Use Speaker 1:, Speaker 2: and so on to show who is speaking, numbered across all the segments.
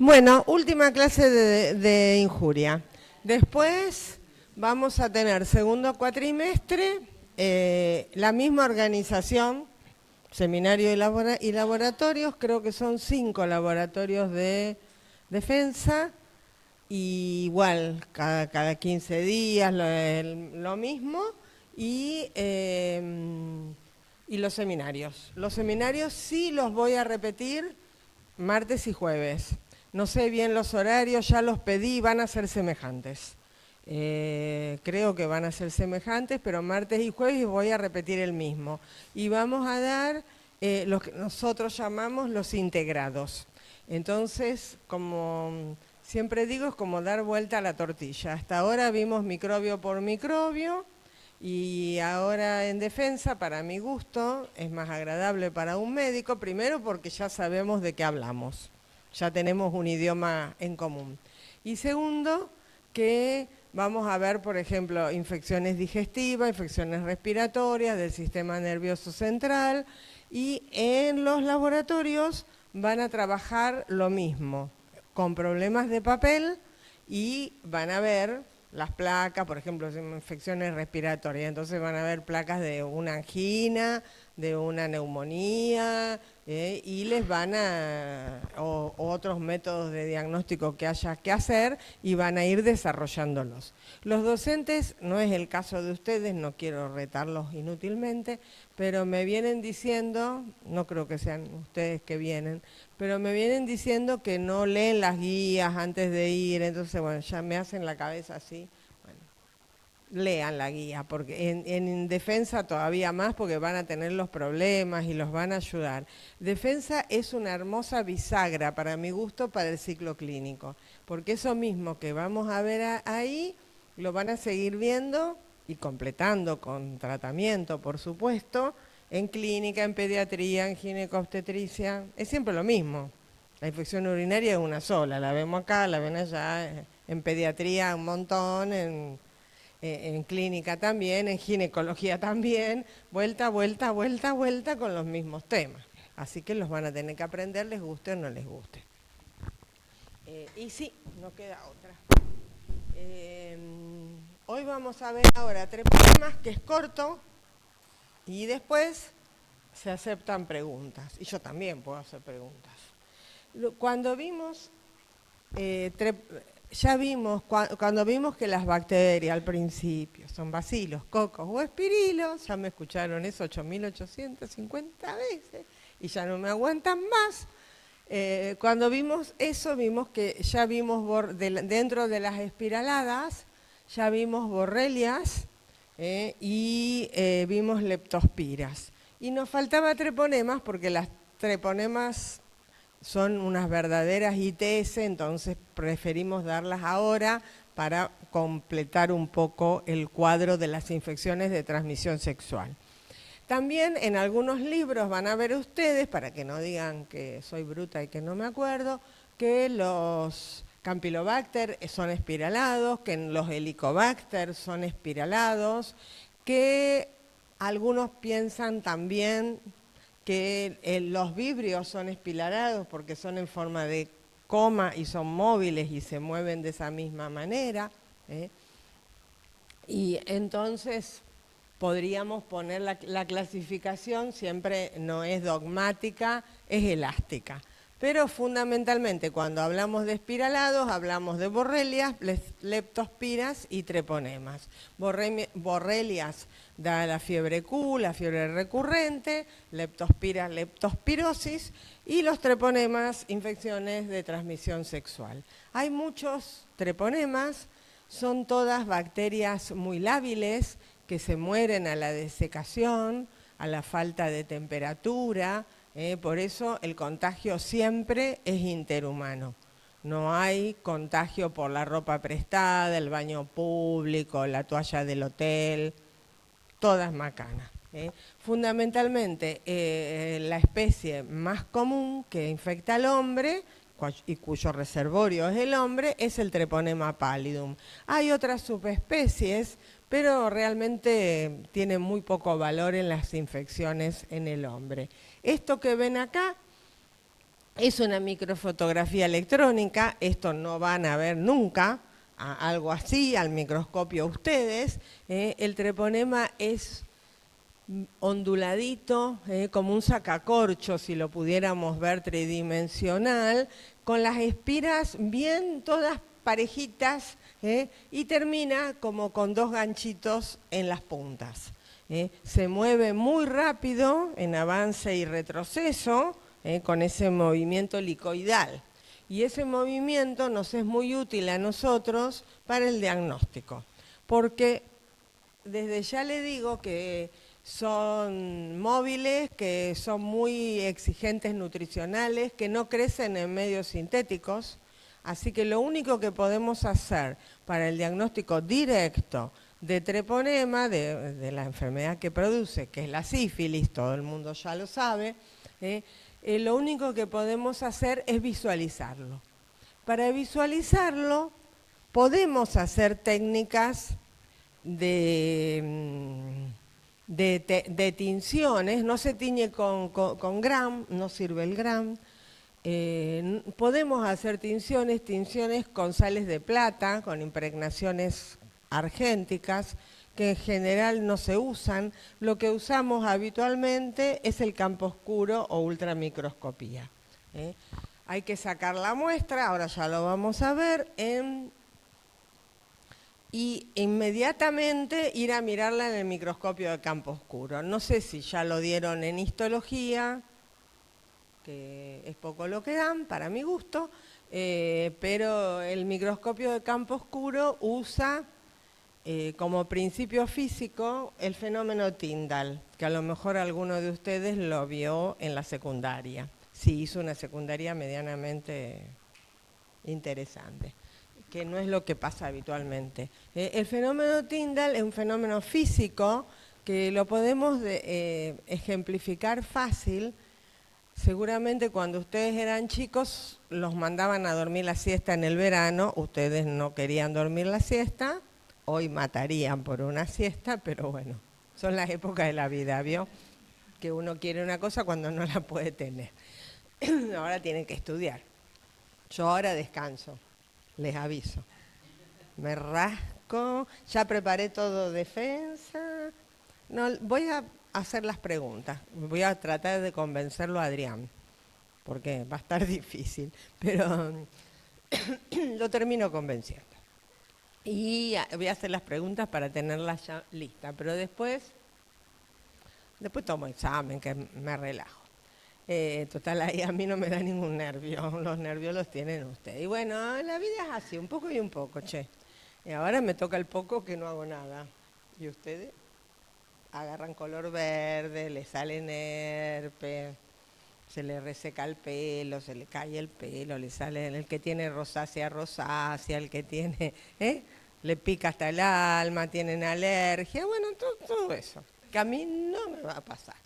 Speaker 1: Bueno, última clase de injuria. Después vamos a tener segundo cuatrimestre, la misma organización, seminario y laboratorios, creo que son 5 laboratorios de defensa, y igual, cada 15 días lo mismo, y los seminarios. Los seminarios sí los voy a repetir martes y jueves. No sé bien los horarios, ya los pedí, van a ser semejantes. Creo que van a ser semejantes, pero martes y jueves voy a repetir el mismo. Y vamos a dar lo que nosotros llamamos los integrados. Entonces, como siempre digo, es como dar vuelta a la tortilla. Hasta ahora vimos microbio por microbio, y ahora en defensa, para mi gusto, es más agradable para un médico, primero porque ya sabemos de qué hablamos, ya tenemos un idioma en común. Y segundo, que vamos a ver, por ejemplo, infecciones digestivas, infecciones respiratorias del sistema nervioso central, y en los laboratorios van a trabajar lo mismo, con problemas de papel, y van a ver las placas, por ejemplo, infecciones respiratorias, entonces van a haber placas de una angina, de una neumonía, y les van o otros métodos de diagnóstico que haya que hacer, y van a ir desarrollándolos. Los docentes, no es el caso de ustedes, no quiero retarlos inútilmente, pero me vienen diciendo, no creo que sean ustedes que vienen, pero me vienen diciendo que no leen las guías antes de ir, entonces bueno, ya me hacen la cabeza así. Bueno, lean la guía, porque en defensa todavía más, porque van a tener los problemas y los van a ayudar. Defensa es una hermosa bisagra, para mi gusto, para el ciclo clínico, porque eso mismo que vamos a ver ahí, lo van a seguir viendo y completando con tratamiento, por supuesto, en clínica, en pediatría, en ginecobstetricia, es siempre lo mismo. La infección urinaria es una sola, la vemos acá, la ven allá, en pediatría un montón, en clínica también, en ginecología también, vuelta, vuelta, vuelta, vuelta con los mismos temas. Así que los van a tener que aprender, les guste o no les guste. Y sí, no queda otra. Hoy vamos a ver ahora 3 temas, que es corto, y después se aceptan preguntas. Y yo también puedo hacer preguntas. Cuando vimos, ya vimos, cuando vimos que las bacterias al principio son bacilos, cocos o espirilos, ya me escucharon eso 8.850 veces y ya no me aguantan más. Cuando vimos eso, vimos que ya vimos dentro de las espiraladas, ya vimos borrelias y vimos leptospiras. Y nos faltaba treponemas, porque las treponemas son unas verdaderas ITS, entonces preferimos darlas ahora para completar un poco el cuadro de las infecciones de transmisión sexual. También en algunos libros van a ver ustedes, para que no digan que soy bruta y que no me acuerdo, que los Campylobacter son espiralados, que los Helicobacter son espiralados, que algunos piensan también que los vibrios son espiralados porque son en forma de coma y son móviles y se mueven de esa misma manera. Y entonces podríamos poner la clasificación, siempre no es dogmática, es elástica. Pero fundamentalmente cuando hablamos de espiralados, hablamos de borrelias, leptospiras y treponemas. Borrelias da la fiebre Q, la fiebre recurrente, leptospiras, leptospirosis, y los treponemas, infecciones de transmisión sexual. Hay muchos treponemas, son todas bacterias muy lábiles que se mueren a la desecación, a la falta de temperatura. Por eso el contagio siempre es interhumano. No hay contagio por la ropa prestada, el baño público, la toalla del hotel, todas macanas. Fundamentalmente, la especie más común que infecta al hombre y cuyo reservorio es el hombre es el Treponema pallidum. Hay otras subespecies, pero realmente tienen muy poco valor en las infecciones en el hombre. Esto que ven acá Es una microfotografía electrónica, esto no van a ver nunca, algo así al microscopio ustedes. El treponema es onduladito, como un sacacorcho, si lo pudiéramos ver tridimensional, con las espiras bien todas parejitas, y termina como con dos ganchitos en las puntas. Se mueve muy rápido en avance y retroceso, con ese movimiento helicoidal. Y ese movimiento nos es muy útil a nosotros para el diagnóstico, porque desde ya le digo que son móviles, que son muy exigentes nutricionales, que no crecen en medios sintéticos, así que lo único que podemos hacer para el diagnóstico directo de treponema, de la enfermedad que produce, que es la sífilis, todo el mundo ya lo sabe, lo único que podemos hacer es visualizarlo. Para visualizarlo podemos hacer técnicas de tinciones, no se tiñe con Gram, no sirve el Gram. Podemos hacer tinciones con sales de plata, con impregnaciones argénticas, que en general no se usan. Lo que usamos habitualmente es el campo oscuro o ultramicroscopía. Hay que sacar la muestra, ahora ya lo vamos a ver, y inmediatamente ir a mirarla en el microscopio de campo oscuro. No sé si ya lo dieron en histología, que es poco lo que dan, para mi gusto, pero el microscopio de campo oscuro usa como principio físico el fenómeno Tyndall, que a lo mejor alguno de ustedes lo vio en la secundaria. Sí, hizo una secundaria medianamente interesante, que no es lo que pasa habitualmente. El fenómeno Tyndall es un fenómeno físico que lo podemos ejemplificar fácil. Seguramente cuando ustedes eran chicos los mandaban a dormir la siesta en el verano, ustedes no querían dormir la siesta, hoy matarían por una siesta, pero bueno, son las épocas de la vida, ¿vio? Que uno quiere una cosa cuando no la puede tener. Ahora tienen que estudiar. Yo ahora descanso, les aviso. Me rasco, ya preparé todo defensa. No, voy a hacer las preguntas. Voy a tratar de convencerlo a Adrián, porque va a estar difícil, pero lo termino convenciendo. Y voy a hacer las preguntas para tenerlas ya listas, pero después tomo examen, que me relajo. Total, ahí a mí no me da ningún nervio, los nervios los tienen ustedes. Y bueno, la vida es así, un poco y un poco, che. Y ahora me toca el poco que no hago nada. ¿Y ustedes? Agarran color verde, le salen herpes, se le reseca el pelo, se le cae el pelo, le sale el que tiene rosácea, el que tiene, le pica hasta el alma, tienen alergia, bueno, todo eso, que a mí no me va a pasar.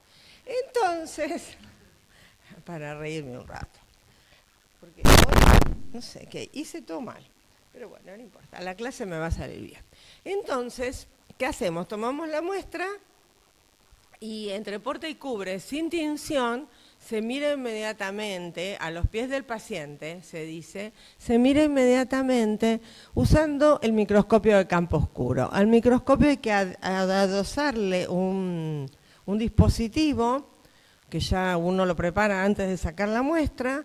Speaker 1: Entonces, para reírme un rato, porque hoy, no sé qué, hice todo mal, pero bueno, no importa, la clase me va a salir bien. Entonces, ¿qué hacemos? Tomamos la muestra y entre porta y cubre, sin tinción, se mira inmediatamente a los pies del paciente, se dice, se mira inmediatamente usando el microscopio de campo oscuro. Al microscopio hay que adosarle un dispositivo, que ya uno lo prepara antes de sacar la muestra,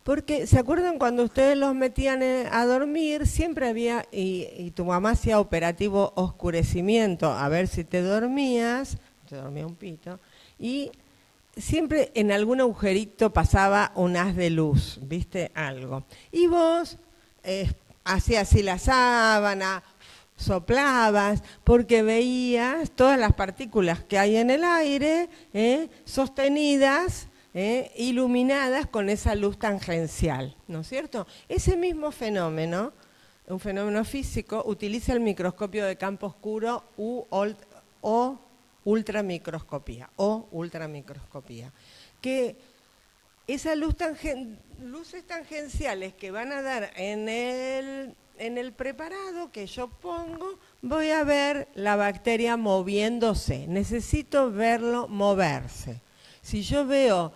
Speaker 1: porque, ¿se acuerdan cuando ustedes los metían a dormir? Siempre había, y tu mamá hacía operativo oscurecimiento, a ver si te dormía un pito, y siempre en algún agujerito pasaba un haz de luz, ¿viste? Algo. Y vos hacías así la sábana, soplabas, porque veías todas las partículas que hay en el aire, sostenidas, iluminadas con esa luz tangencial, ¿no es cierto? Ese mismo fenómeno, un fenómeno físico, utiliza el microscopio de campo oscuro o ultramicroscopía, que esas luces tangenciales que van a dar en el preparado que yo pongo, voy a ver la bacteria moviéndose, necesito verlo moverse. Si yo veo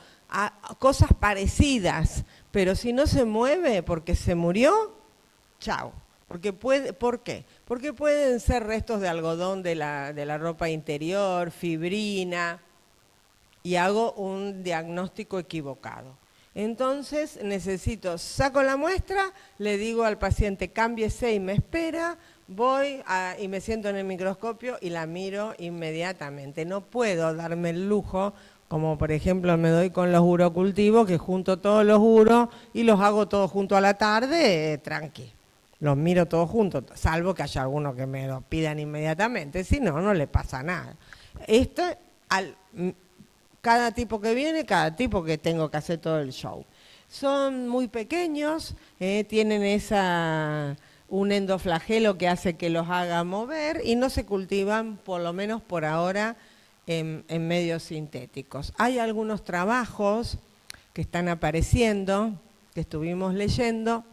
Speaker 1: cosas parecidas Pero si no se mueve porque se murió, chao. ¿Por qué? Porque pueden ser restos de algodón de la ropa interior, fibrina, y hago un diagnóstico equivocado. Entonces saco la muestra, le digo al paciente cámbiese y me espera, y me siento en el microscopio y la miro inmediatamente. No puedo darme el lujo, como por ejemplo me doy con los urocultivos, que junto todos los uros y los hago todos juntos a la tarde, tranqui. Los miro todos juntos, salvo que haya algunos que me lo pidan inmediatamente, si no, no le pasa nada. Cada tipo que viene, cada tipo que tengo que hacer todo el show. Son muy pequeños, tienen un endoflagelo que hace que los haga mover y no se cultivan, por lo menos por ahora, en medios sintéticos. Hay algunos trabajos que están apareciendo, que estuvimos leyendo,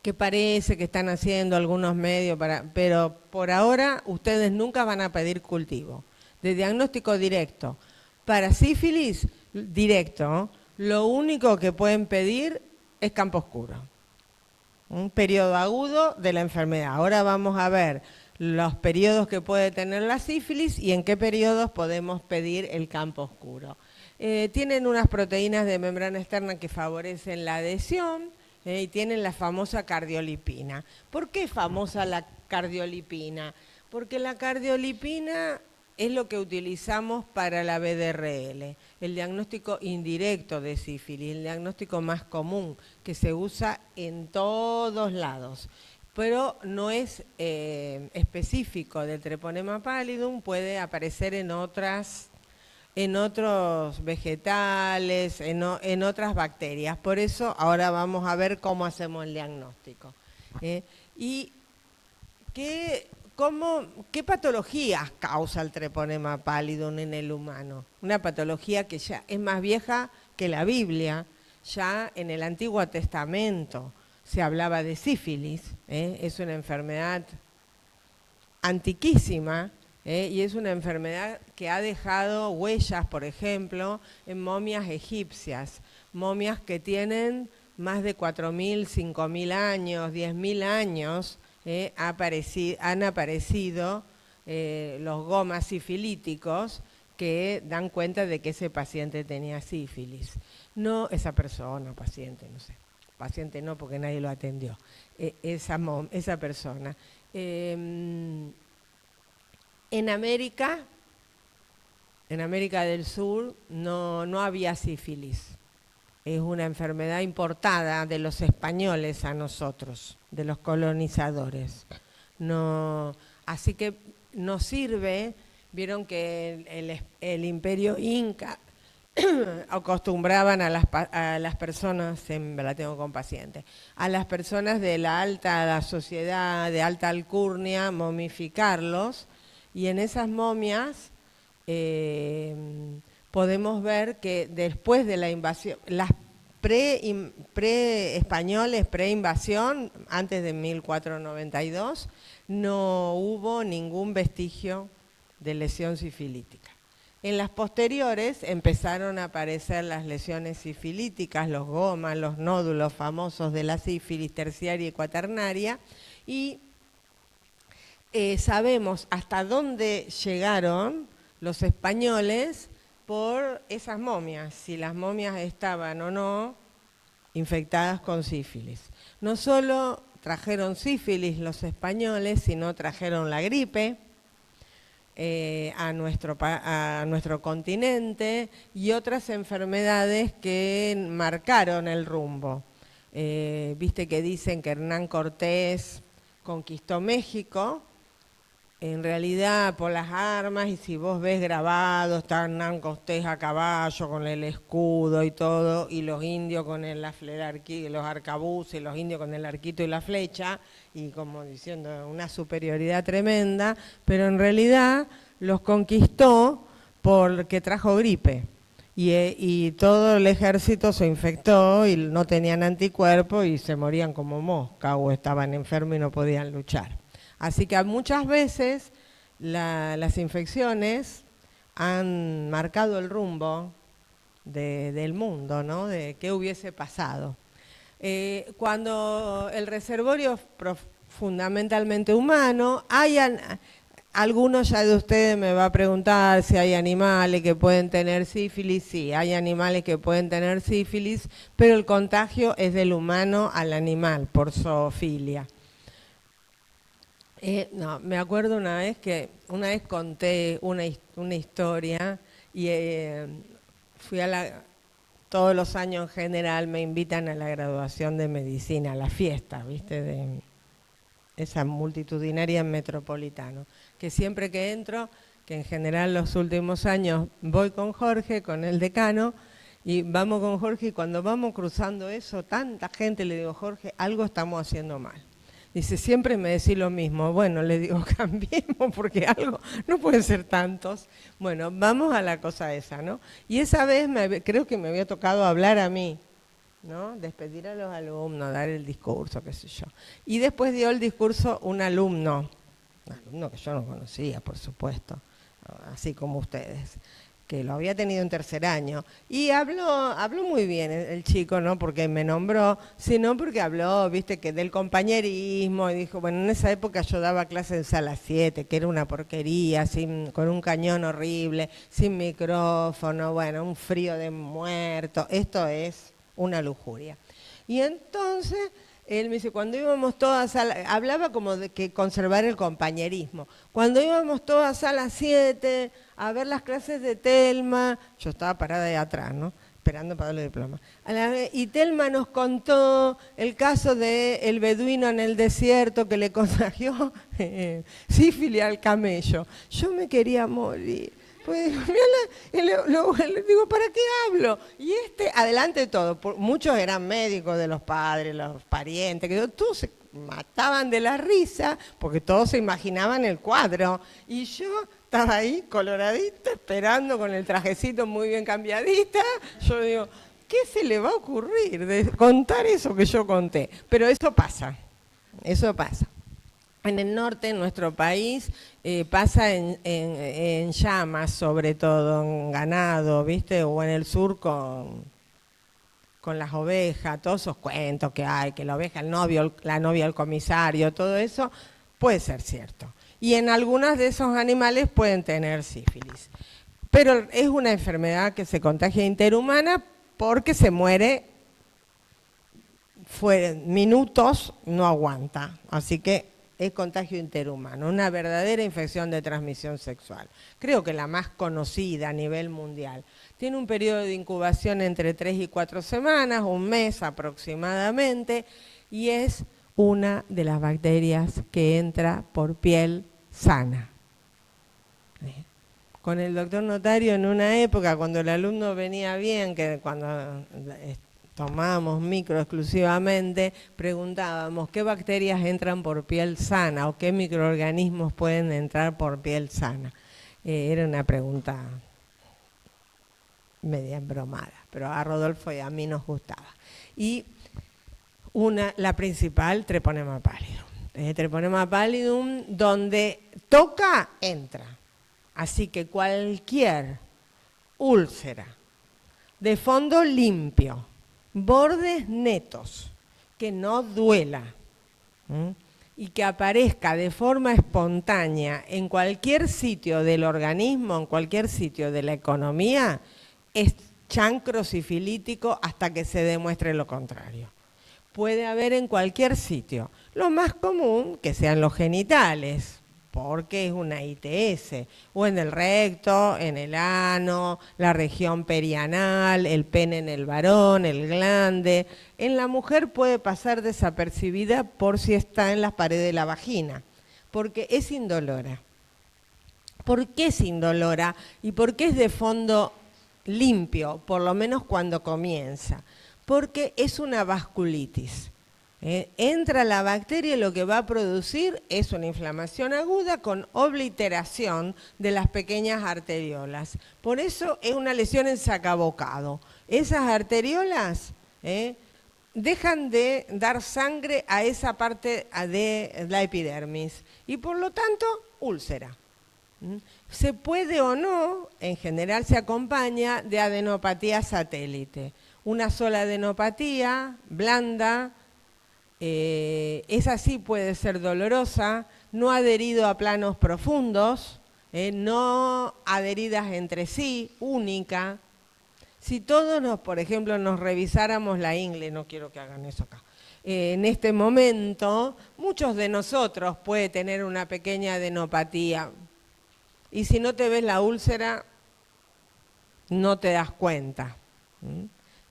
Speaker 1: que parece que están haciendo algunos medios, pero por ahora ustedes nunca van a pedir cultivo. De diagnóstico directo. Para sífilis, directo, lo único que pueden pedir es campo oscuro. Un periodo agudo de la enfermedad. Ahora vamos a ver los periodos que puede tener la sífilis y en qué periodos podemos pedir el campo oscuro. Tienen unas proteínas de membrana externa que favorecen la adhesión y tienen la famosa cardiolipina. ¿Por qué famosa la cardiolipina? Porque la cardiolipina es lo que utilizamos para la BDRL, el diagnóstico indirecto de sífilis, el diagnóstico más común, que se usa en todos lados, pero no es específico del treponema pallidum, puede aparecer en otros vegetales, en otras bacterias. Por eso ahora vamos a ver cómo hacemos el diagnóstico. ¿Y qué patologías causa el treponema pallidum en el humano? Una patología que ya es más vieja que la Biblia. Ya en el Antiguo Testamento se hablaba de sífilis, es una enfermedad antiquísima, y es una enfermedad que ha dejado huellas, por ejemplo, en momias egipcias, momias que tienen más de 4.000, 5.000 años, 10.000 años, han aparecido los gomas sifilíticos que dan cuenta de que ese paciente tenía sífilis. No esa persona, paciente, no sé. Paciente no, porque nadie lo atendió. Esa persona. En América del Sur, no había sífilis. Es una enfermedad importada de los españoles a nosotros, de los colonizadores. Así que nos sirve, vieron que el imperio inca acostumbraban a las personas, la tengo con pacientes, a las personas de la sociedad, de alta alcurnia, momificarlos, y en esas momias podemos ver que después de la invasión, las pre-españoles, pre-invasión, antes de 1492, no hubo ningún vestigio de lesión sifilítica. En las posteriores empezaron a aparecer las lesiones sifilíticas, los gomas, los nódulos famosos de la sífilis terciaria y cuaternaria, y sabemos hasta dónde llegaron los españoles por esas momias, si las momias estaban o no infectadas con sífilis. No solo trajeron sífilis los españoles, sino trajeron la gripe a nuestro continente y otras enfermedades que marcaron el rumbo. Viste que dicen que Hernán Cortés conquistó México. En realidad, por las armas, y si vos ves grabado, está Hernán Cortés a caballo con el escudo y todo, y los indios con los arcabuces, los indios con el arquito y la flecha, y como diciendo una superioridad tremenda, pero en realidad los conquistó porque trajo gripe. Y todo el ejército se infectó y no tenían anticuerpos y se morían como mosca o estaban enfermos y no podían luchar. Así que muchas veces las infecciones han marcado el rumbo del mundo, ¿no? De qué hubiese pasado. Cuando el reservorio es fundamentalmente humano, algunos ya de ustedes me va a preguntar si hay animales que pueden tener sífilis. Sí, hay animales que pueden tener sífilis, pero el contagio es del humano al animal por zoofilia. No, me acuerdo una vez conté una historia y fui todos los años en general me invitan a la graduación de medicina, a la fiesta, ¿viste? De esa multitudinaria en Metropolitano, que siempre que entro, que en general los últimos años voy con Jorge, con el decano, y vamos con Jorge y cuando vamos cruzando eso, tanta gente, le digo, Jorge, algo estamos haciendo mal. Dice, siempre me decís lo mismo. Bueno, le digo, cambiemos porque algo, no pueden ser tantos. Bueno, vamos a la cosa esa, ¿no? Y esa vez creo que me había tocado hablar a mí, ¿no? Despedir a los alumnos, dar el discurso, qué sé yo. Y después dio el discurso un alumno que yo no conocía, por supuesto, así como ustedes, que lo había tenido en tercer año. Y habló muy bien el chico, no porque me nombró, sino porque habló, viste, que del compañerismo, y dijo, bueno, en esa época yo daba clases en sala 7, que era una porquería, con un cañón horrible, sin micrófono, bueno, un frío de muerto, esto es una lujuria. Y entonces él me dice, cuando íbamos todas hablaba como de que conservar el compañerismo. Cuando íbamos todas a las 7 a ver las clases de Telma, yo estaba parada ahí atrás, ¿no? Esperando para darle diploma. Y Telma nos contó el caso del beduino en el desierto que le contagió sífilis al camello. Yo me quería morir. Pues le digo, ¿para qué hablo? Y adelante de todo, muchos eran médicos de los padres, los parientes, que todos se mataban de la risa, porque todos se imaginaban el cuadro. Y yo estaba ahí, coloradita, esperando con el trajecito muy bien cambiadita. Yo digo, ¿qué se le va a ocurrir de contar eso que yo conté? Pero eso pasa, eso pasa. En el norte, en nuestro país, pasa en llamas, sobre todo, en ganado, ¿viste? O en el sur con las ovejas, todos esos cuentos que hay, que la oveja, el novio, la novia, el comisario, todo eso puede ser cierto. Y en algunos de esos animales pueden tener sífilis. Pero es una enfermedad que se contagia interhumana porque se muere minutos, no aguanta. Así que es contagio interhumano, una verdadera infección de transmisión sexual. Creo que la más conocida a nivel mundial. Tiene un periodo de incubación entre 3 y 4 semanas, un mes aproximadamente, y es una de las bacterias que entra por piel sana. Con el doctor Notario en una época, cuando el alumno venía bien, que cuando tomábamos micro exclusivamente, preguntábamos qué bacterias entran por piel sana o qué microorganismos pueden entrar por piel sana. Era una pregunta media embromada, pero a Rodolfo y a mí nos gustaba. Y la principal, Treponema pallidum. Treponema pallidum, donde toca, entra. Así que cualquier úlcera de fondo limpio, bordes netos, que no duela y que aparezca de forma espontánea en cualquier sitio del organismo, en cualquier sitio de la economía, es chancro sifilítico hasta que se demuestre lo contrario. Puede haber en cualquier sitio. Lo más común que sean los genitales, porque es una ITS, o en el recto, en el ano, la región perianal, el pene en el varón, el glande. En la mujer puede pasar desapercibida por si está en las paredes de la vagina, porque es indolora. ¿Por qué es indolora? ¿Y por qué es de fondo limpio, por lo menos cuando comienza? Porque es una vasculitis. Entra la bacteria y lo que va a producir es una inflamación aguda con obliteración de las pequeñas arteriolas. Por eso es una lesión en sacabocado. Esas arteriolas dejan de dar sangre a esa parte de la epidermis y por lo tanto úlcera. Se puede o no, en general se acompaña de adenopatía satélite. Una sola adenopatía, blanda, esa sí puede ser dolorosa, no adherido a planos profundos, no adheridas entre sí, única. Si todos, por ejemplo, nos revisáramos la ingle, no quiero que hagan eso acá, en este momento, muchos de nosotros puede tener una pequeña adenopatía. Y si no te ves la úlcera, no te das cuenta.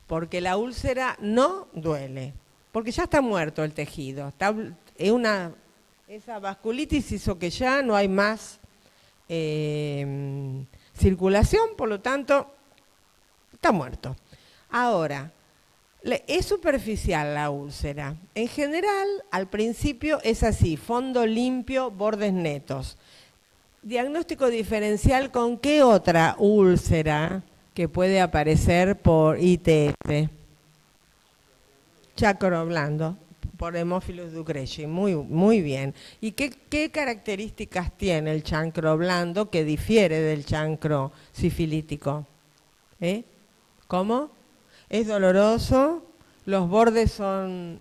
Speaker 1: Porque la úlcera no duele, porque ya está muerto el tejido. Esa vasculitis hizo que ya no hay más circulación, por lo tanto, está muerto. Ahora, es superficial la úlcera. En general, al principio es así, fondo limpio, bordes netos. Diagnóstico diferencial con qué otra úlcera que puede aparecer por ITF. Chancro blando, por Haemophilus ducreyi, muy bien. ¿Y qué características tiene el chancro blando que difiere del chancro sifilítico? ¿Cómo? Es doloroso, los bordes son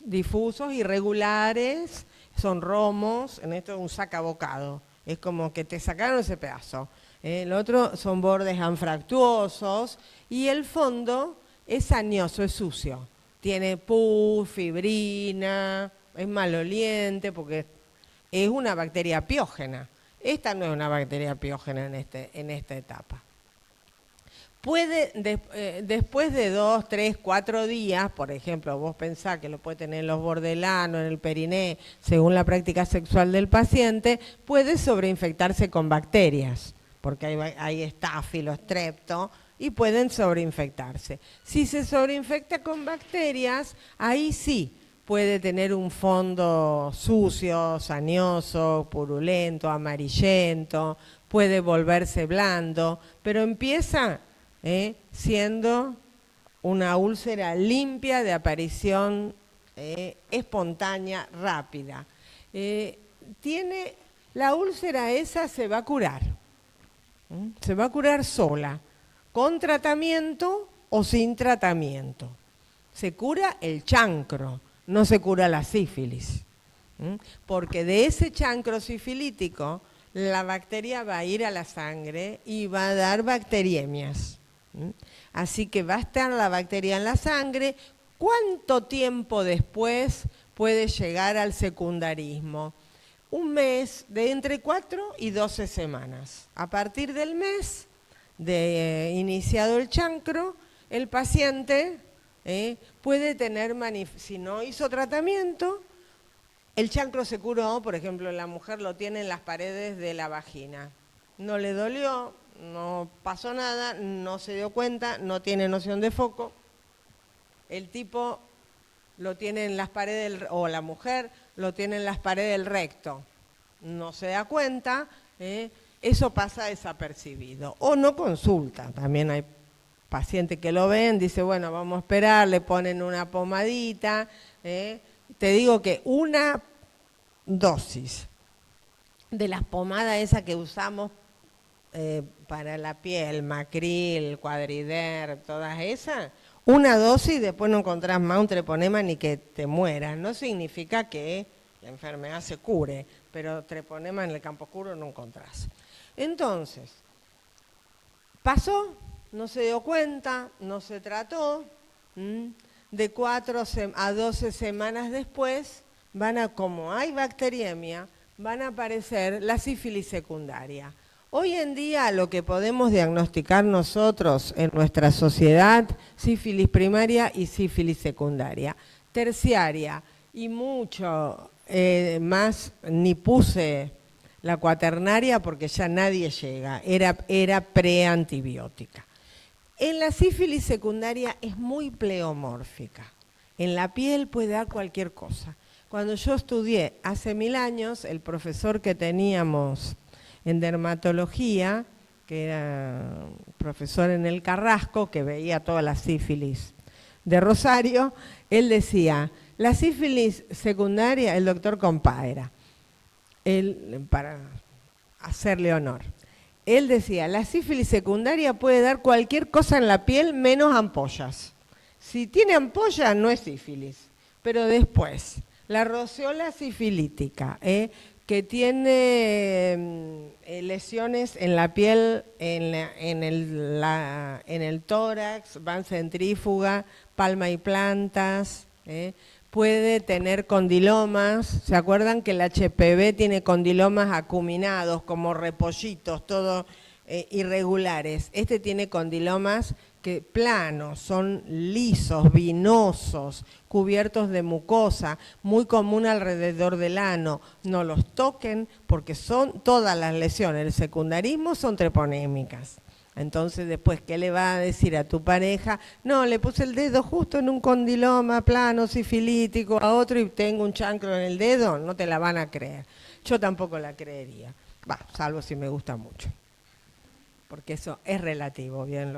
Speaker 1: difusos, irregulares, son romos, en esto es un sacabocado, es como que te sacaron ese pedazo. El otro son bordes anfractuosos y el fondo es añoso, es sucio. Tiene pus, fibrina, es maloliente porque es una bacteria piógena. Esta no es una bacteria piógena en esta etapa. Puede, después de 2, 3, 4 días, por ejemplo, vos pensás que lo puede tener en los bordes del ano, en el periné, según la práctica sexual del paciente, puede sobreinfectarse con bacterias, porque hay estáfilo, strepto, y pueden sobreinfectarse. Si se sobreinfecta con bacterias, ahí sí puede tener un fondo sucio, sañoso, purulento, amarillento, puede volverse blando, pero empieza siendo una úlcera limpia de aparición espontánea, rápida. La úlcera esa se va a curar, se va a curar sola, con tratamiento o sin tratamiento. Se cura el chancro, no se cura la sífilis, porque de ese chancro sifilítico la bacteria va a ir a la sangre y va a dar bacteriemias. Así que va a estar la bacteria en la sangre. ¿Cuánto tiempo después puede llegar al secundarismo? Un mes, de entre 4 y 12 semanas. A partir del mes de iniciado el chancro, el paciente puede tener, si no hizo tratamiento, el chancro se curó, por ejemplo, la mujer lo tiene en las paredes de la vagina. No le dolió, no pasó nada, no se dio cuenta, no tiene noción de foco. El tipo lo tiene en las paredes, o la mujer lo tiene en las paredes del recto. No se da cuenta, eso pasa desapercibido. O no consulta, también hay pacientes que lo ven, dice, bueno, vamos a esperar, le ponen una pomadita. Te digo que una dosis de las pomadas esas que usamos para la piel, Macril, Cuadriderm, todas esas, una dosis, después no encontrás más un treponema ni que te mueras. No significa que la enfermedad se cure, pero treponema en el campo oscuro no encontrás. Entonces, pasó, no se dio cuenta, no se trató, de 4 a 12 semanas después, como hay bacteriemia, van a aparecer la sífilis secundaria. Hoy en día lo que podemos diagnosticar nosotros en nuestra sociedad, sífilis primaria y sífilis secundaria. Terciaria y mucho más, ni puse la cuaternaria porque ya nadie llega, era preantibiótica. En la sífilis secundaria es muy pleomórfica, en la piel puede dar cualquier cosa. Cuando yo estudié hace 1000 años, el profesor que teníamos en dermatología, que era profesor en el Carrasco, que veía toda la sífilis de Rosario, él decía, la sífilis secundaria, el doctor Compaera, hacerle honor. Él decía, la sífilis secundaria puede dar cualquier cosa en la piel menos ampollas. Si tiene ampollas no es sífilis, pero después, la roceola sifilítica, que tiene lesiones en la piel, en el tórax, van centrífuga, palma y plantas, puede tener condilomas. ¿Se acuerdan que el HPV tiene condilomas acuminados, como repollitos, todos irregulares? Este tiene condilomas que planos, son lisos, vinosos, cubiertos de mucosa, muy común alrededor del ano. No los toquen porque son todas las lesiones del secundarismo son treponémicas. Entonces después, ¿qué le va a decir a tu pareja? No, le puse el dedo justo en un condiloma plano sifilítico a otro y tengo un chancro en el dedo. No te la van a creer. Yo tampoco la creería. Salvo si me gusta mucho. Porque eso es relativo, bien,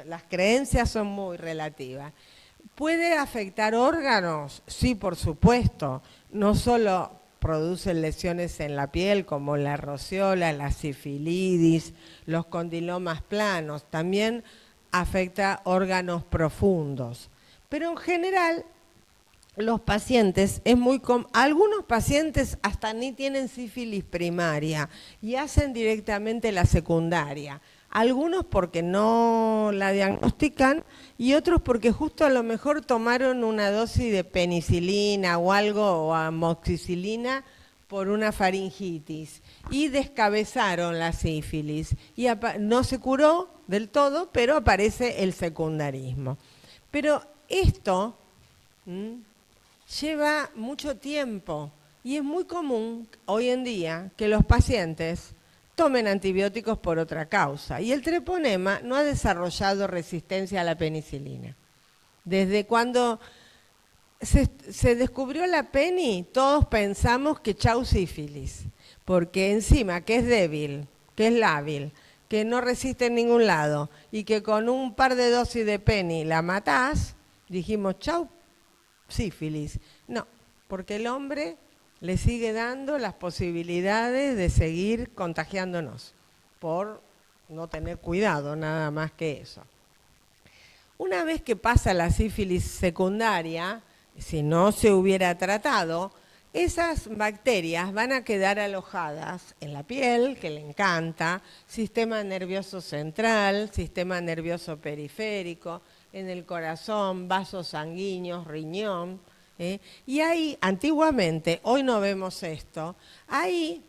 Speaker 1: las creencias son muy relativas. ¿Puede afectar órganos? Sí, por supuesto. No solo producen lesiones en la piel como la roceola, la sifilidis, los condilomas planos, también afecta órganos profundos. Pero en general, los pacientes, algunos pacientes hasta ni tienen sífilis primaria y hacen directamente la secundaria. Algunos porque no la diagnostican y otros porque justo a lo mejor tomaron una dosis de penicilina o algo, o amoxicilina por una faringitis y descabezaron la sífilis y no se curó del todo, pero aparece el secundarismo. Pero esto lleva mucho tiempo y es muy común hoy en día que los pacientes tomen antibióticos por otra causa. Y el treponema no ha desarrollado resistencia a la penicilina. Desde cuando se descubrió la peni, todos pensamos que chau sífilis, porque encima que es débil, que es lábil, que no resiste en ningún lado y que con un par de dosis de peni la matás, dijimos chau sífilis. No, porque el hombre le sigue dando las posibilidades de seguir contagiándonos por no tener cuidado, nada más que eso. Una vez que pasa la sífilis secundaria, si no se hubiera tratado, esas bacterias van a quedar alojadas en la piel, que le encanta, sistema nervioso central, sistema nervioso periférico, en el corazón, vasos sanguíneos, riñón. Y ahí, antiguamente, hoy no vemos esto, ahí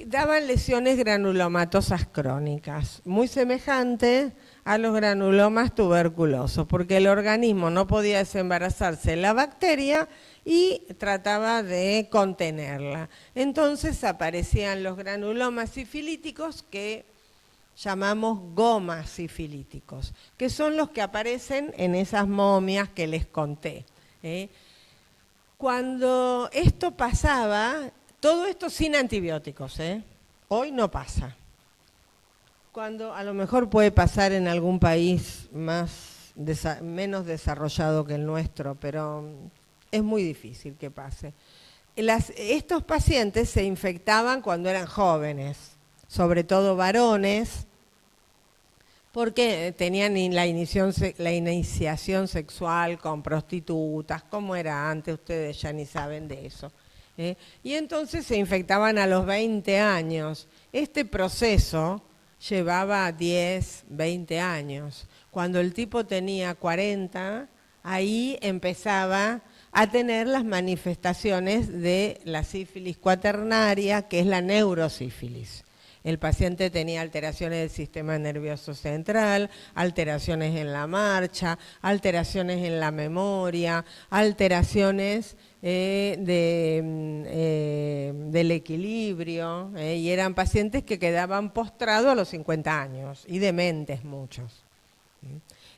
Speaker 1: daban lesiones granulomatosas crónicas, muy semejantes a los granulomas tuberculosos, porque el organismo no podía desembarazarse la bacteria y trataba de contenerla. Entonces aparecían los granulomas sifilíticos que llamamos gomas sifilíticos, que son los que aparecen en esas momias que les conté. Cuando esto pasaba, todo esto sin antibióticos, hoy no pasa. Cuando a lo mejor puede pasar en algún país menos desarrollado que el nuestro, pero es muy difícil que pase. Estos pacientes se infectaban cuando eran jóvenes, sobre todo varones, porque tenían la iniciación sexual con prostitutas, como era antes, ustedes ya ni saben de eso. Y entonces se infectaban a los 20 años. Este proceso llevaba 10, 20 años. Cuando el tipo tenía 40, ahí empezaba a tener las manifestaciones de la sífilis cuaternaria, que es la neurosífilis. El paciente tenía alteraciones del sistema nervioso central, alteraciones en la marcha, alteraciones en la memoria, alteraciones del equilibrio, y eran pacientes que quedaban postrados a los 50 años y dementes muchos.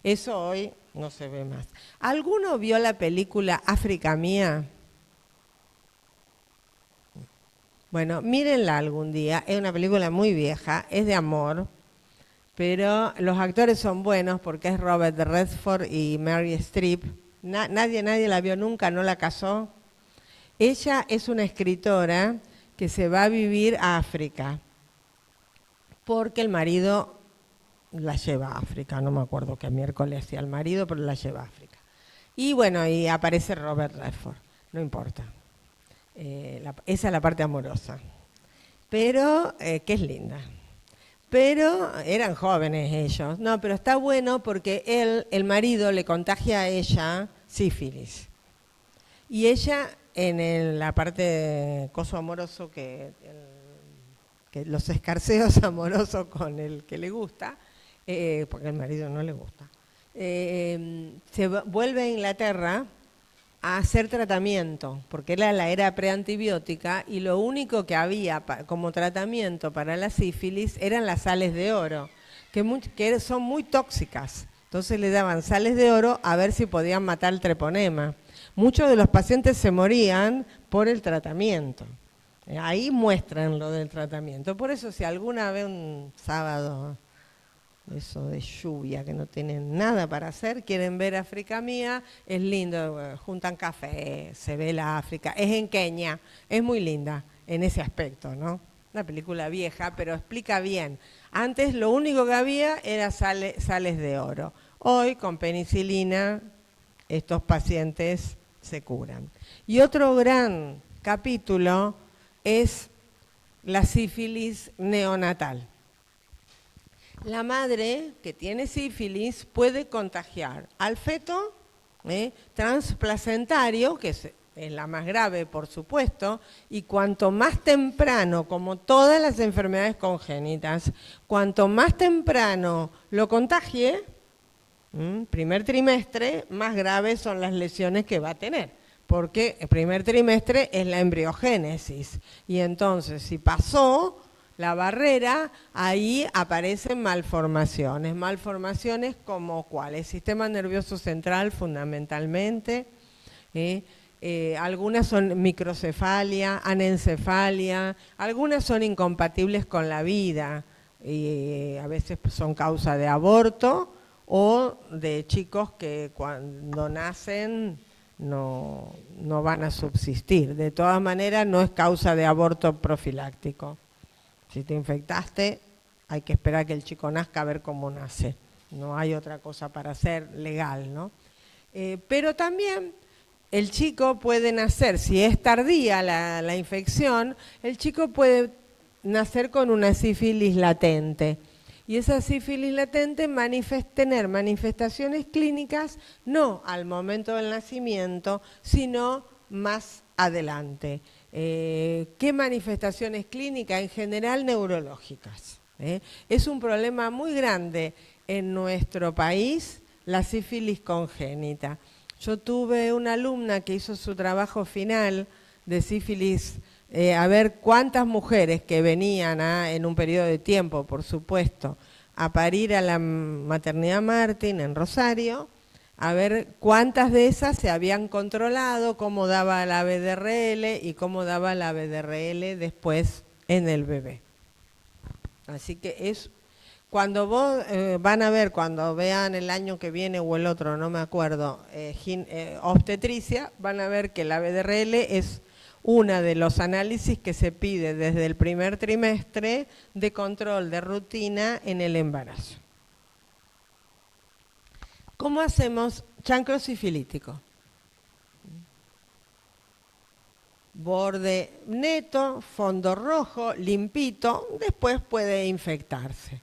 Speaker 1: Eso hoy no se ve más. ¿Alguno vio la película África Mía? Bueno, mírenla algún día, es una película muy vieja, es de amor, pero los actores son buenos porque es Robert Redford y Mary Streep. Nadie la vio nunca, no la casó. Ella es una escritora que se va a vivir a África, porque el marido la lleva a África, no me acuerdo qué miércoles hacía el marido, pero la lleva a África. Y bueno, y aparece Robert Redford, no importa. Esa es la parte amorosa, pero que es linda. Pero eran jóvenes ellos. No, pero está bueno porque el marido, le contagia a ella sífilis. Y ella, en la parte de coso amoroso, que los escarceos amorosos con el que le gusta, porque al marido no le gusta, vuelve a Inglaterra a hacer tratamiento, porque era la era preantibiótica y lo único que había como tratamiento para la sífilis eran las sales de oro, que son muy tóxicas. Entonces le daban sales de oro a ver si podían matar el treponema. Muchos de los pacientes se morían por el tratamiento. Ahí muestran lo del tratamiento. Por eso si alguna vez un sábado, eso de lluvia, que no tienen nada para hacer, quieren ver África Mía, es lindo, juntan café, se ve la África, es en Kenia, es muy linda en ese aspecto, ¿no? Una película vieja, pero explica bien. Antes lo único que había era sales de oro. Hoy con penicilina estos pacientes se curan. Y otro gran capítulo es la sífilis neonatal. La madre que tiene sífilis puede contagiar al feto transplacentario, que es la más grave, por supuesto, y cuanto más temprano, como todas las enfermedades congénitas, cuanto más temprano lo contagie, primer trimestre, más graves son las lesiones que va a tener, porque el primer trimestre es la embriogénesis, y entonces si pasó la barrera, ahí aparecen malformaciones como cuáles, sistema nervioso central fundamentalmente, algunas son microcefalia, anencefalia, algunas son incompatibles con la vida, y a veces son causa de aborto o de chicos que cuando nacen no van a subsistir. De todas maneras no es causa de aborto profiláctico. Si te infectaste, hay que esperar que el chico nazca a ver cómo nace. No hay otra cosa para hacer legal, ¿no? Pero también el chico puede nacer, si es tardía la infección, el chico puede nacer con una sífilis latente. Y esa sífilis latente tener manifestaciones clínicas no al momento del nacimiento, sino más adelante. ¿Qué manifestaciones clínicas? En general neurológicas. Es un problema muy grande en nuestro país, la sífilis congénita. Yo tuve una alumna que hizo su trabajo final de sífilis, a ver cuántas mujeres que venían en un periodo de tiempo, por supuesto, a parir a la maternidad Martín en Rosario, a ver cuántas de esas se habían controlado, cómo daba la BDRL y cómo daba la BDRL después en el bebé. Así que es, cuando vos van a ver, cuando vean el año que viene o el otro, no me acuerdo, obstetricia, van a ver que la BDRL es uno de los análisis que se pide desde el primer trimestre de control de rutina en el embarazo. ¿Cómo hacemos chancro sifilítico? Borde neto, fondo rojo, limpito, después puede infectarse.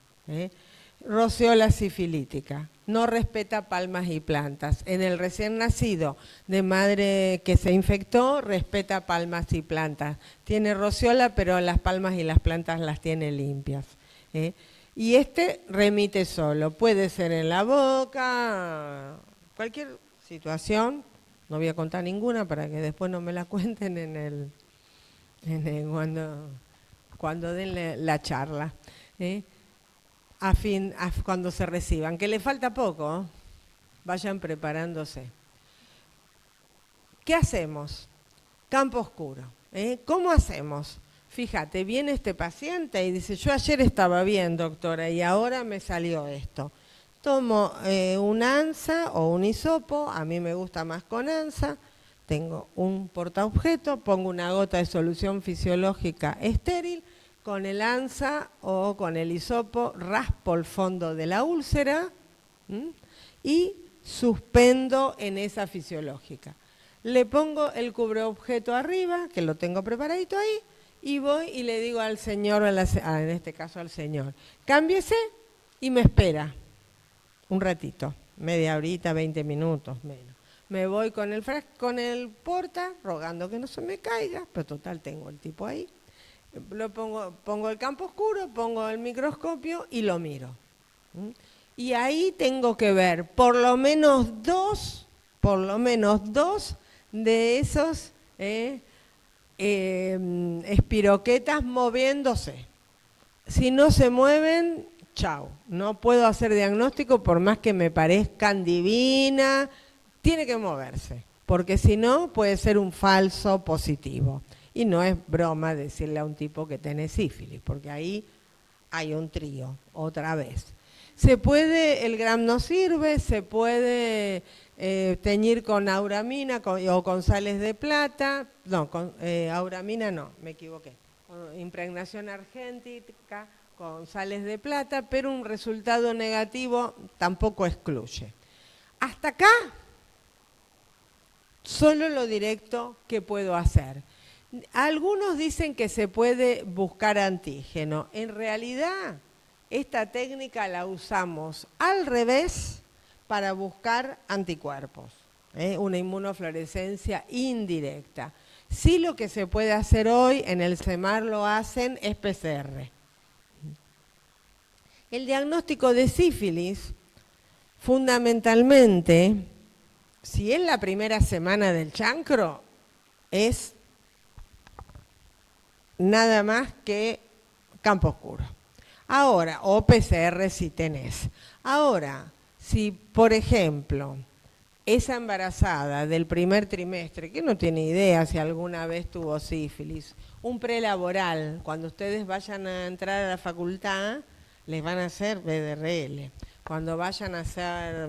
Speaker 1: Roceola sifilítica, no respeta palmas y plantas. En el recién nacido de madre que se infectó, respeta palmas y plantas. Tiene roceola, pero las palmas y las plantas las tiene limpias. Y remite solo, puede ser en la boca, cualquier situación, no voy a contar ninguna para que después no me la cuenten cuando den la charla, cuando se reciban, que le falta poco, vayan preparándose. ¿Qué hacemos? Campo oscuro. ¿Cómo hacemos? Fíjate, viene este paciente y dice, yo ayer estaba bien, doctora, y ahora me salió esto. Tomo un ANSA o un hisopo, a mí me gusta más con ANSA, tengo un portaobjeto, pongo una gota de solución fisiológica estéril, con el ANSA o con el hisopo raspo el fondo de la úlcera y suspendo en esa fisiológica. Le pongo el cubreobjeto arriba, que lo tengo preparadito ahí, y voy y le digo al señor, en este caso al señor, cámbiese y me espera un ratito, media horita, 20 minutos, menos. Me voy con el porta, rogando que no se me caiga, pero total tengo el tipo ahí. Pongo el campo oscuro, pongo el microscopio y lo miro. Y ahí tengo que ver por lo menos dos de esos espiroquetas moviéndose. Si no se mueven, chao. No puedo hacer diagnóstico por más que me parezcan divinas. Tiene que moverse, porque si no puede ser un falso positivo. Y no es broma decirle a un tipo que tiene sífilis, porque ahí hay un trío, otra vez. Se puede, el gram no sirve, se puede teñir con auramina o con sales de plata. No, con auramina no, me equivoqué. Impregnación argéntica con sales de plata, pero un resultado negativo tampoco excluye. Hasta acá, solo lo directo que puedo hacer. Algunos dicen que se puede buscar antígeno. En realidad, esta técnica la usamos al revés para buscar anticuerpos, una inmunofluorescencia indirecta. Sí, lo que se puede hacer hoy, en el CEMAR lo hacen, es PCR. El diagnóstico de sífilis, fundamentalmente, si es la primera semana del chancro, es nada más que campo oscuro. Ahora, o PCR si tenés. Ahora, si por ejemplo, esa embarazada del primer trimestre, que no tiene idea si alguna vez tuvo sífilis, un prelaboral, cuando ustedes vayan a entrar a la facultad, les van a hacer BDRL. Cuando vayan a hacer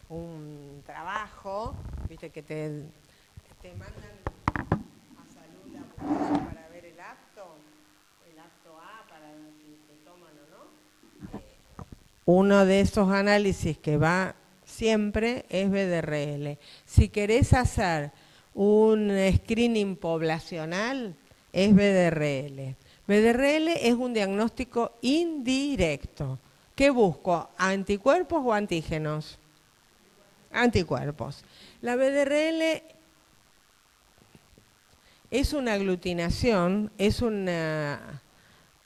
Speaker 1: un trabajo, viste que te mandan a salud laboral para ver el acto A para si te toman o no. Uno de esos análisis que va siempre es BDRL. Si querés hacer un screening poblacional, es BDRL. BDRL es un diagnóstico indirecto. ¿Qué busco? ¿Anticuerpos o antígenos? Anticuerpos. La BDRL es una aglutinación, es un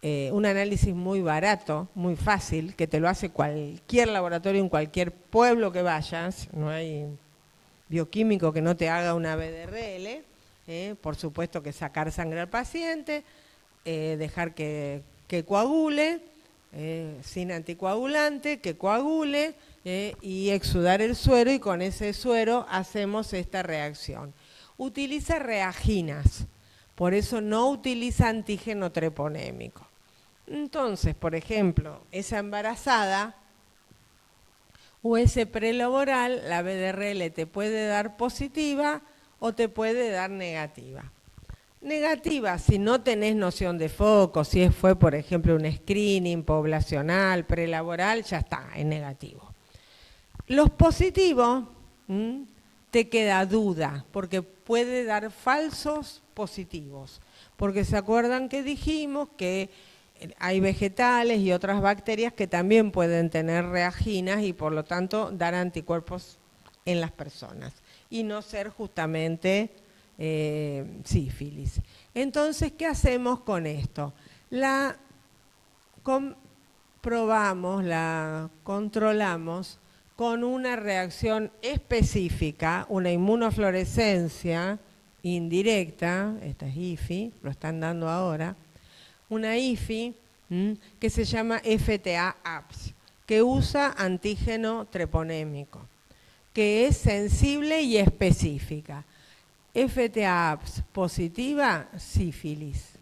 Speaker 1: análisis muy barato, muy fácil, que te lo hace cualquier laboratorio en cualquier pueblo que vayas. No hay bioquímico que no te haga una BDRL. Por supuesto que sacar sangre al paciente, dejar que coagule, sin anticoagulante, que coagule y exudar el suero, y con ese suero hacemos esta reacción. Utiliza reaginas, por eso no utiliza antígeno treponémico. Entonces, por ejemplo, esa embarazada o ese prelaboral, la BDRL te puede dar positiva o te puede dar negativa. Negativa, si no tenés noción de foco, si fue, por ejemplo, un screening poblacional, prelaboral, ya está, es negativo. Los positivos, te queda duda, porque puede dar falsos positivos. Porque se acuerdan que dijimos que hay vegetales y otras bacterias que también pueden tener reaginas y por lo tanto dar anticuerpos en las personas y no ser justamente sífilis. Entonces, ¿qué hacemos con esto? La comprobamos, la controlamos con una reacción específica, una inmunofluorescencia indirecta, esta es IFI, lo están dando ahora, una IFI que se llama FTA-APS, que usa antígeno treponémico, que es sensible y específica. FTA-APS positiva, sífilis.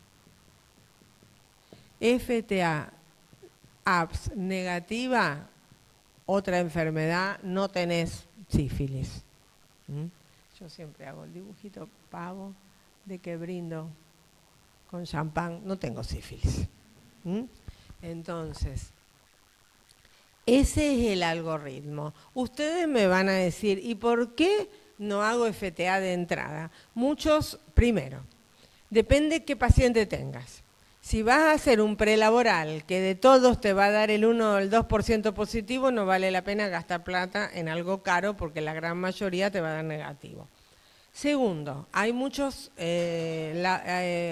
Speaker 1: FTA-APS negativa, otra enfermedad, no tenés sífilis. Yo siempre hago el dibujito pavo de que brindo con champán. No tengo sífilis. Entonces, ese es el algoritmo. Ustedes me van a decir, ¿y por qué no hago FTA de entrada? Muchos, primero, depende qué paciente tengas. Si vas a hacer un prelaboral que de todos te va a dar el 1 o el 2% positivo, no vale la pena gastar plata en algo caro porque la gran mayoría te va a dar negativo. Segundo, hay muchas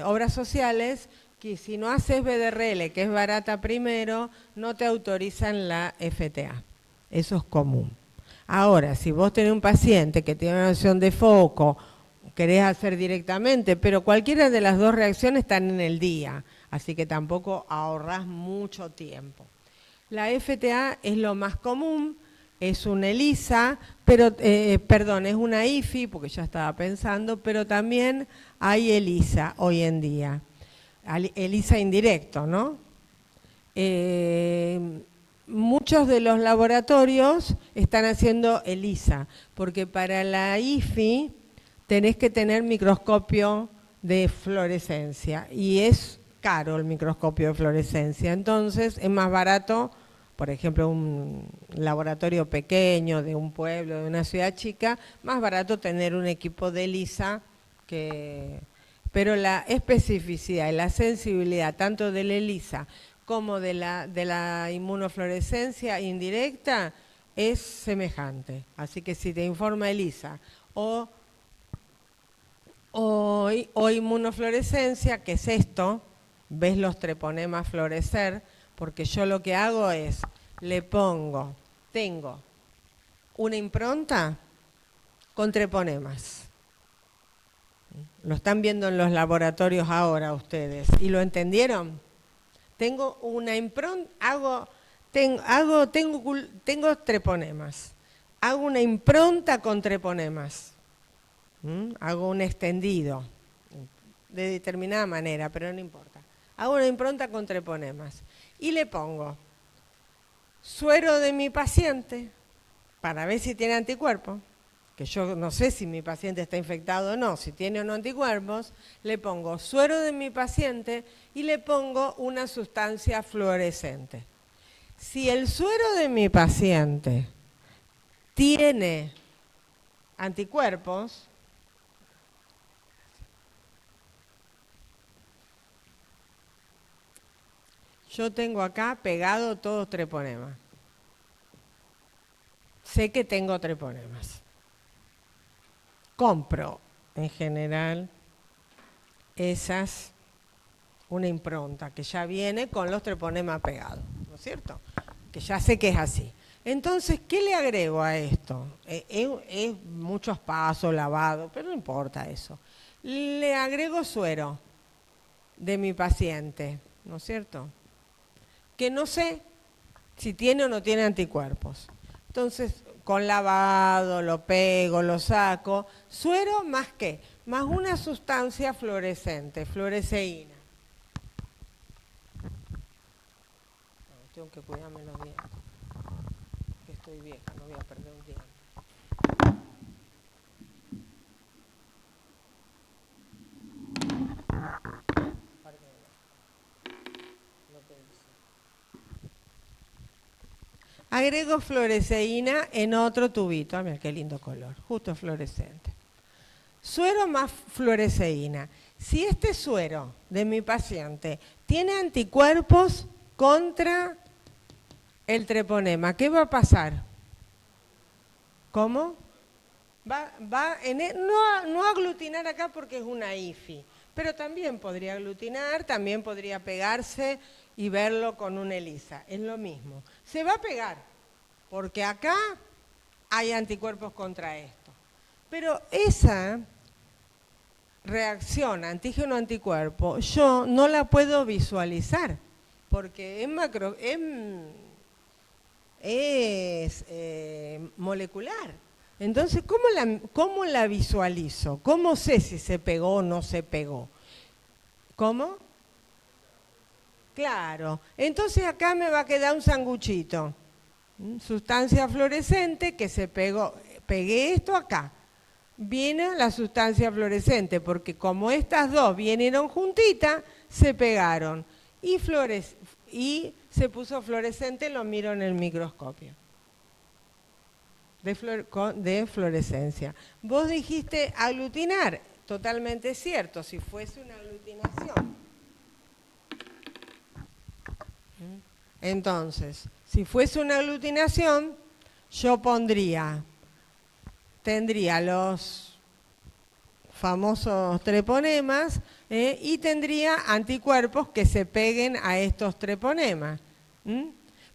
Speaker 1: obras sociales que si no haces BDRL, que es barata primero, no te autorizan la FTA. Eso es común. Ahora, si vos tenés un paciente que tiene una noción de foco, querés hacer directamente, pero cualquiera de las dos reacciones están en el día, así que tampoco ahorrás mucho tiempo. La FTA es lo más común, es una ELISA, pero, es una IFI, porque ya estaba pensando, pero también hay ELISA hoy en día. ELISA indirecto, ¿no? Muchos de los laboratorios están haciendo ELISA, porque para la IFI tenés que tener microscopio de fluorescencia y es caro el microscopio de fluorescencia, entonces es más barato, por ejemplo, un laboratorio pequeño de un pueblo, de una ciudad chica, más barato tener un equipo de ELISA que... Pero la especificidad y la sensibilidad tanto de la ELISA como de la inmunofluorescencia indirecta es semejante. Así que si te informa ELISA o inmunofluorescencia, que es esto, ves los treponemas florecer, porque yo lo que hago es, tengo una impronta con treponemas. Lo están viendo en los laboratorios ahora ustedes. ¿Y lo entendieron? Tengo una impronta, tengo treponemas. Hago una impronta con treponemas. Hago un extendido de determinada manera, pero no importa. Hago una impronta con treponemas. Y le pongo suero de mi paciente para ver si tiene anticuerpos. Que yo no sé si mi paciente está infectado o no, si tiene o no anticuerpos, le pongo suero de mi paciente y le pongo una sustancia fluorescente. Si el suero de mi paciente tiene anticuerpos, yo tengo acá pegado todos treponemas. Sé que tengo treponemas. Compro, en general, una impronta que ya viene con los treponemas pegados, ¿no es cierto? Que ya sé que es así. Entonces, ¿qué le agrego a esto? Es muchos pasos, lavado, pero no importa eso. Le agrego suero de mi paciente, ¿no es cierto? Que no sé si tiene o no tiene anticuerpos. Entonces, con lavado, lo pego, lo saco. Suero más qué, más una sustancia fluorescente, fluoresceína. Tengo que cuidarme los dientes, que estoy vieja, no voy a perder un diente. Agrego fluoresceína en otro tubito. Mira qué lindo color, justo fluorescente. Suero más fluoresceína. Si este suero de mi paciente tiene anticuerpos contra el treponema, ¿qué va a pasar? ¿Cómo? No aglutinar acá porque es una IFI, pero también podría aglutinar, también podría pegarse y verlo con una ELISA. Es lo mismo. Se va a pegar, porque acá hay anticuerpos contra esto. Pero esa reacción antígeno-anticuerpo yo no la puedo visualizar, porque es molecular. Entonces, ¿cómo la visualizo? ¿Cómo sé si se pegó o no se pegó? ¿Cómo? Claro. Entonces acá me va a quedar un sanguchito. Sustancia fluorescente que se pegó. Pegué esto acá. vino la sustancia fluorescente, porque como estas dos vinieron juntitas, se pegaron y se puso fluorescente, lo miro en el microscopio. De fluorescencia. Vos dijiste aglutinar, totalmente cierto, si fuese una aglutinación. Entonces, si fuese una aglutinación, yo tendría los famosos treponemas y tendría anticuerpos que se peguen a estos treponemas.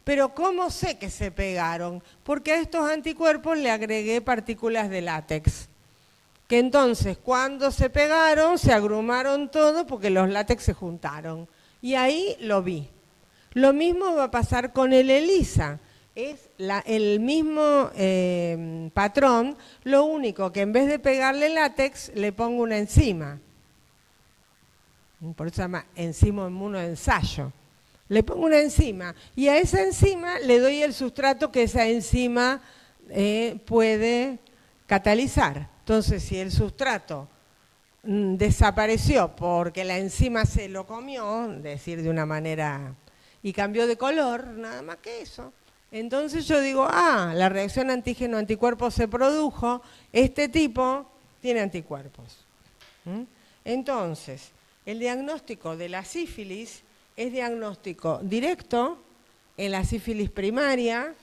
Speaker 1: Pero ¿cómo sé que se pegaron? Porque a estos anticuerpos le agregué partículas de látex. Que entonces cuando se pegaron, se agrumaron todos porque los látex se juntaron. Y ahí lo vi. Lo mismo va a pasar con el ELISA. Es el mismo patrón, lo único que en vez de pegarle látex, le pongo una enzima. Por eso se llama enzima inmunoensayo. Le pongo una enzima y a esa enzima le doy el sustrato que esa enzima puede catalizar. Entonces, si el sustrato desapareció porque la enzima se lo comió, decir de una manera, y cambió de color, nada más que eso, entonces yo digo, la reacción antígeno-anticuerpo se produjo, este tipo tiene anticuerpos. Entonces, el diagnóstico de la sífilis es diagnóstico directo en la sífilis primaria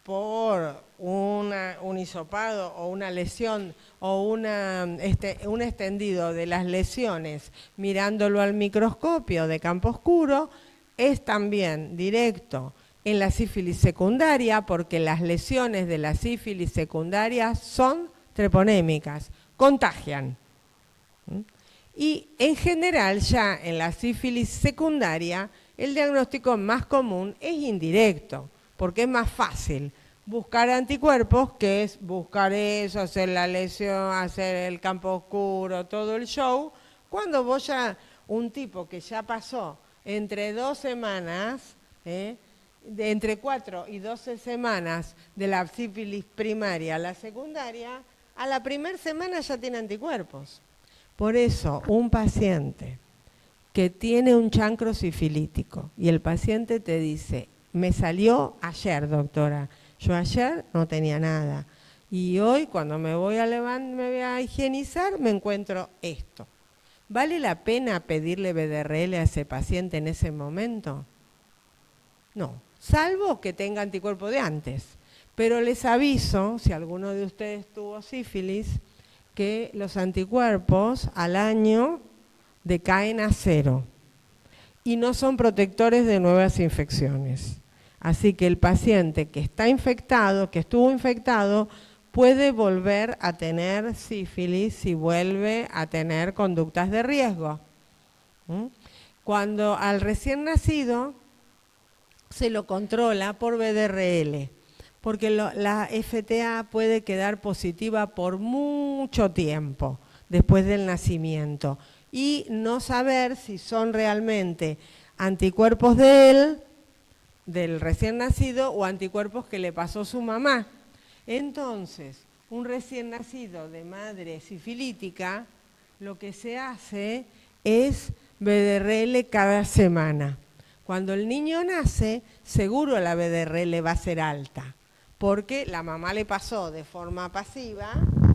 Speaker 1: por un hisopado o una lesión o un extendido de las lesiones mirándolo al microscopio de campo oscuro. Es también directo en la sífilis secundaria porque las lesiones de la sífilis secundaria son treponémicas, contagian. Y en general ya en la sífilis secundaria el diagnóstico más común es indirecto, porque es más fácil buscar anticuerpos, que es buscar eso, hacer la lesión, hacer el campo oscuro, todo el show, cuando vos ya, un tipo que ya pasó entre 2 semanas, entre 4 y 12 semanas de la sífilis primaria a la secundaria, a la primera semana ya tiene anticuerpos. Por eso, un paciente que tiene un chancro sifilítico y el paciente te dice, me salió ayer, doctora, yo ayer no tenía nada y hoy cuando me voy a higienizar me encuentro esto. ¿Vale la pena pedirle BDRL a ese paciente en ese momento? No, salvo que tenga anticuerpo de antes. Pero les aviso, si alguno de ustedes tuvo sífilis, que los anticuerpos al año decaen a 0 y no son protectores de nuevas infecciones. Así que el paciente que está infectado, que estuvo infectado, puede volver a tener sífilis si vuelve a tener conductas de riesgo. Cuando al recién nacido se lo controla por BDRL, porque la FTA puede quedar positiva por mucho tiempo después del nacimiento y no saber si son realmente anticuerpos de él, del recién nacido, o anticuerpos que le pasó su mamá. Entonces, un recién nacido de madre sifilítica, lo que se hace es BDRL cada semana. Cuando el niño nace, seguro la BDRL va a ser alta, porque la mamá le pasó de forma pasiva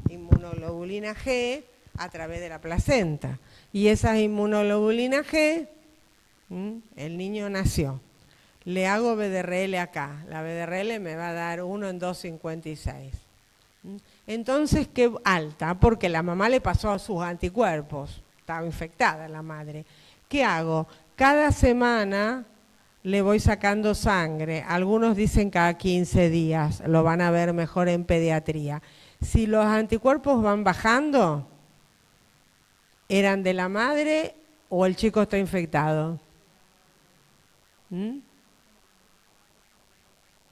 Speaker 1: inmunoglobulina G a través de la placenta. Y esas inmunoglobulinas G, el niño nació. Le hago BDRL acá. La BDRL me va a dar 1 en 2,56. Entonces, ¿qué alta? Porque la mamá le pasó a sus anticuerpos. Estaba infectada la madre. ¿Qué hago? Cada semana le voy sacando sangre. Algunos dicen cada 15 días. Lo van a ver mejor en pediatría. Si los anticuerpos van bajando, ¿eran de la madre o el chico está infectado?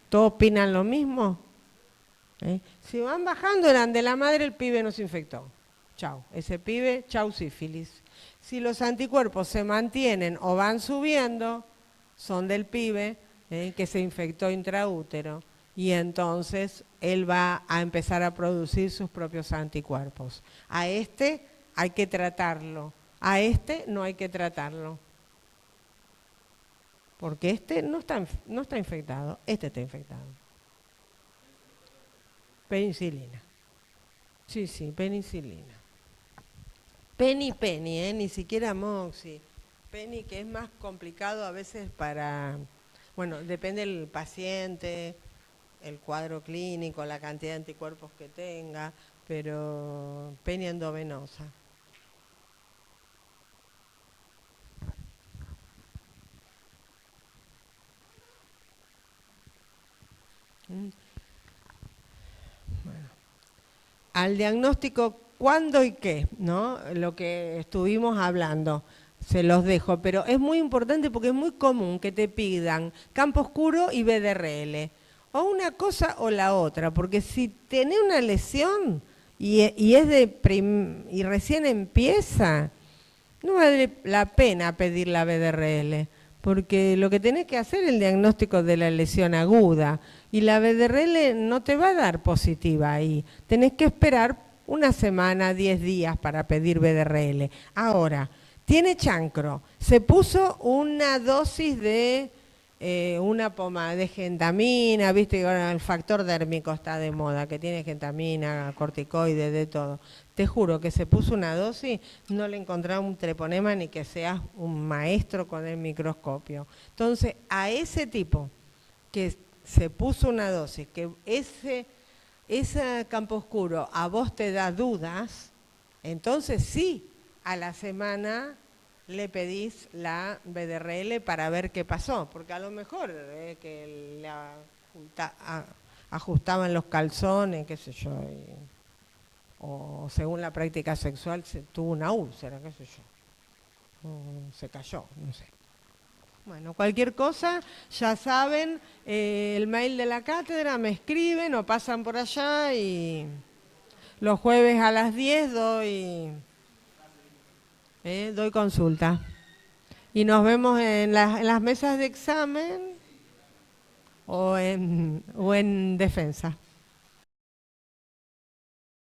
Speaker 1: ¿Todos opinan lo mismo? Si van bajando, eran de la madre, el pibe no se infectó. Chau, ese pibe, chau sífilis. Si los anticuerpos se mantienen o van subiendo, son del pibe que se infectó intraútero. y entonces él va a empezar a producir sus propios anticuerpos. A este hay que tratarlo, a este no hay que tratarlo, porque este no está infectado, este está infectado. Penicilina. Sí, sí, penicilina. Penny, ni siquiera moxi. Penny, que es más complicado a veces para, bueno, depende del paciente, el cuadro clínico, la cantidad de anticuerpos que tenga, pero penny endovenosa. ¿Mm? Bueno. Al diagnóstico, ¿cuándo y qué? ¿No? Lo que estuvimos hablando, se los dejo, pero es muy importante porque es muy común que te pidan campo oscuro y BDRL, o una cosa o la otra, porque si tenés una lesión y recién empieza, no vale la pena pedir la BDRL, porque lo que tenés que hacer es el diagnóstico de la lesión aguda y la BDRL no te va a dar positiva ahí. Tenés que esperar una semana, 10 días para pedir BDRL. Ahora, tiene chancro, se puso una dosis de una pomada de gentamina, viste que ahora el factor dérmico está de moda, que tiene gentamina, corticoides, de todo. Te juro que se puso una dosis, no le encontraba un treponema ni que seas un maestro con el microscopio. Entonces, a ese tipo que se puso una dosis, que ese campo oscuro a vos te da dudas, entonces sí, a la semana le pedís la BDRL para ver qué pasó, porque a lo mejor que le ajustaban los calzones, qué sé yo, o según la práctica sexual se tuvo una úlcera, qué sé yo, o se cayó, no sé. Bueno, cualquier cosa, ya saben, el mail de la cátedra, me escriben o pasan por allá y los jueves a las 10 doy consulta. Y nos vemos en las mesas de examen o en defensa.